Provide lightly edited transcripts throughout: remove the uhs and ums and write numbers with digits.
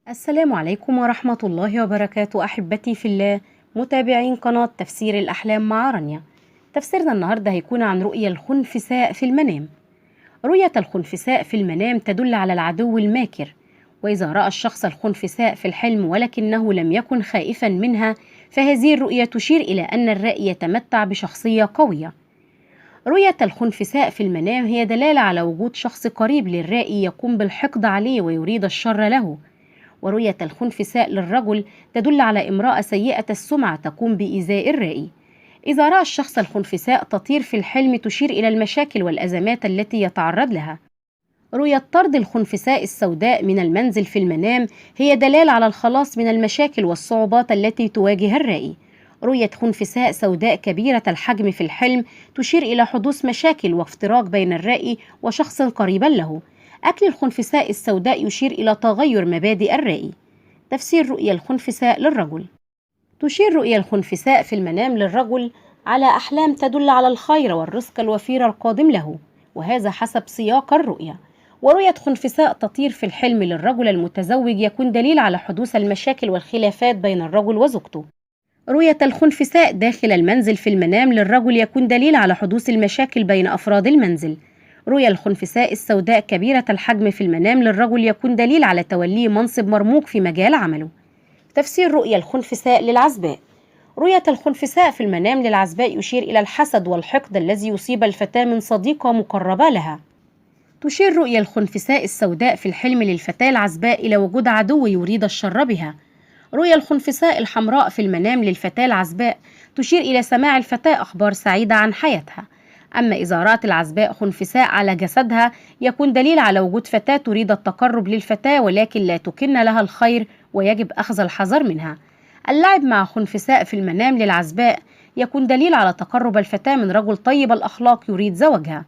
السلام عليكم ورحمة الله وبركاته أحبتي في الله متابعين قناة تفسير الأحلام مع رانيا. تفسيرنا النهاردة هيكون عن رؤيا الخنفساء في المنام. رؤية الخنفساء في المنام تدل على العدو الماكر، وإذا رأى الشخص الخنفساء في الحلم ولكنه لم يكن خائفا منها فهذه الرؤيا تشير إلى أن الرائي يتمتع بشخصية قوية. رؤية الخنفساء في المنام هي دلالة على وجود شخص قريب للرائي يقوم بالحقد عليه ويريد الشر له. ورؤية الخنفساء للرجل تدل على امرأة سيئة السمعة تقوم بإيذاء الرائي. إذا رأى الشخص الخنفساء تطير في الحلم تشير إلى المشاكل والأزمات التي يتعرض لها. رؤية طرد الخنفساء السوداء من المنزل في المنام هي دلالة على الخلاص من المشاكل والصعوبات التي تواجه الرائي. رؤية خنفساء سوداء كبيرة الحجم في الحلم تشير إلى حدوث مشاكل وافتراق بين الرائي وشخص قريبا له. أكل الخنفساء السوداء يشير إلى تغير مبادئ الرائي. تفسير رؤيا الخنفساء للرجل. تشير رؤيا الخنفساء في المنام للرجل على أحلام تدل على الخير والرزق الوفير القادم له، وهذا حسب سياق الرؤيا. ورؤية خنفساء تطير في الحلم للرجل المتزوج يكون دليل على حدوث المشاكل والخلافات بين الرجل وزوجته. رؤية الخنفساء داخل المنزل في المنام للرجل يكون دليل على حدوث المشاكل بين أفراد المنزل. رؤيا الخنفساء السوداء كبيرة الحجم في المنام للرجل يكون دليل على توليه منصب مرموق في مجال عمله. تفسير رؤيا الخنفساء للعزباء. رؤية الخنفساء في المنام للعزباء يشير إلى الحسد والحقد الذي يصيب الفتاة من صديقة مقربة لها. تشير رؤيا الخنفساء السوداء في الحلم للفتاة العزباء إلى وجود عدو يريد الشر بها. رؤيا الخنفساء الحمراء في المنام للفتاة العزباء تشير إلى سماع الفتاة أخبار سعيدة عن حياتها. أما إذا رأت العزباء خنفساء على جسدها يكون دليل على وجود فتاة تريد التقرب للفتاة ولكن لا تكن لها الخير ويجب أخذ الحذر منها. اللعب مع خنفساء في المنام للعزباء يكون دليل على تقرب الفتاة من رجل طيب الأخلاق يريد زواجها.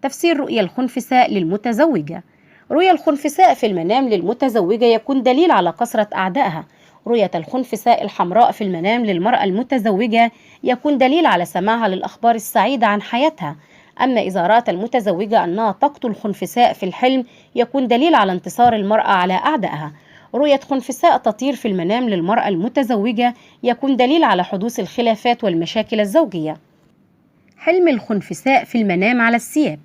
تفسير رؤيا الخنفساء للمتزوجة. رؤيا الخنفساء في المنام للمتزوجة يكون دليل على كثرة أعدائها. رؤية الخنفساء الحمراء في المنام للمرأة المتزوجة يكون دليل على سماعها للأخبار السعيدة عن حياتها. أما إذا رأت المتزوجة أنها تقتل خنفساء في الحلم يكون دليل على انتصار المرأة على أعدائها. رؤية خنفساء تطير في المنام للمرأة المتزوجة يكون دليل على حدوث الخلافات والمشاكل الزوجية. حلم الخنفساء في المنام على الثياب.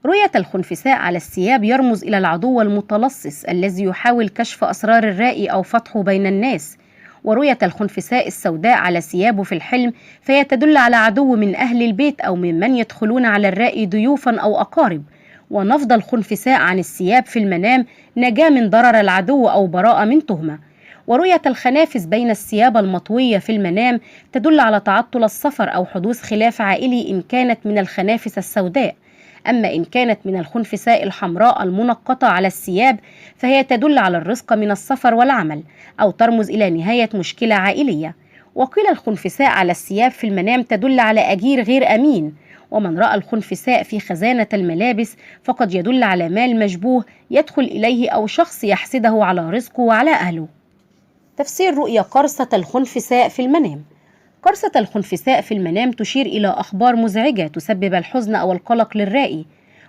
رؤية الخنفساء على الثياب يرمز إلى العدو المتلصص الذي يحاول كشف أسرار الرائي أو فتحه بين الناس. ورؤية الخنفساء السوداء على ثيابه في الحلم فهي تدل على عدو من أهل البيت أو ممن يدخلون على الرائي ضيوفا أو أقارب. ونفض الخنفساء عن الثياب في المنام نجاة من ضرر العدو أو براءة من تهمة. ورؤية الخنافس بين الثياب المطوية في المنام تدل على تعطل السفر أو حدوث خلاف عائلي إن كانت من الخنافس السوداء. أما إن كانت من الخنفساء الحمراء المنقطة على الثياب فهي تدل على الرزق من السفر والعمل أو ترمز إلى نهاية مشكلة عائلية. وقيل الخنفساء على الثياب في المنام تدل على أجير غير أمين. ومن رأى الخنفساء في خزانة الملابس فقد يدل على مال مشبوه يدخل إليه أو شخص يحسده على رزقه وعلى أهله. تفسير رؤيا قرصة الخنفساء في المنام. قرصة الخنفساء في المنام تشير إلى أخبار مزعجة تسبب الحزن أو القلق للرائي،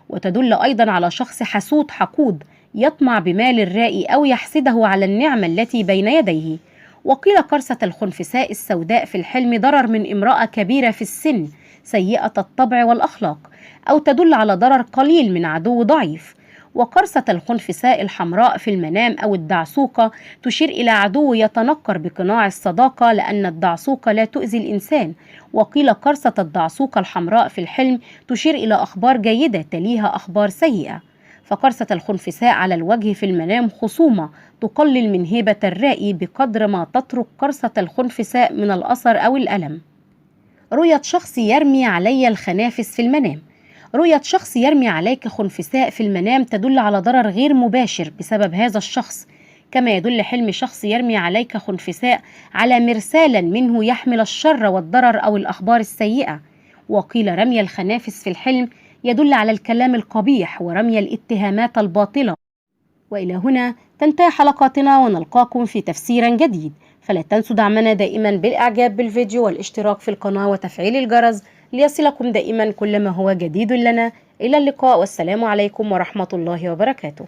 وتدل أيضا على شخص حسود حقود يطمع بمال الرائي أو يحسده على النعمة التي بين يديه. وقيل قرصة الخنفساء السوداء في الحلم ضرر من امرأة كبيرة في السن سيئة الطبع والأخلاق، أو تدل على ضرر قليل من عدو ضعيف. وقرصة الخنفساء الحمراء في المنام أو الدعسوقة تشير إلى عدو يتنكر بقناع الصداقة لأن الدعسوقة لا تؤذي الإنسان. وقيل قرصة الدعسوقة الحمراء في الحلم تشير إلى أخبار جيدة تليها أخبار سيئة. فقرصة الخنفساء على الوجه في المنام خصومة تقلل من هيبة الرائي بقدر ما تترك قرصة الخنفساء من الأثر أو الألم. رؤية شخص يرمي علي الخنافس في المنام. رؤية شخص يرمي عليك خنفساء في المنام تدل على ضرر غير مباشر بسبب هذا الشخص، كما يدل حلم شخص يرمي عليك خنفساء على مرسالا منه يحمل الشر والضرر أو الأخبار السيئة. وقيل رمي الخنافس في الحلم يدل على الكلام القبيح ورمي الاتهامات الباطلة. وإلى هنا تنتهي حلقاتنا ونلقاكم في تفسير جديد. فلا تنسوا دعمنا دائما بالإعجاب بالفيديو والاشتراك في القناة وتفعيل الجرس ليصلكم دائما كل ما هو جديد لنا. إلى اللقاء والسلام عليكم ورحمة الله وبركاته.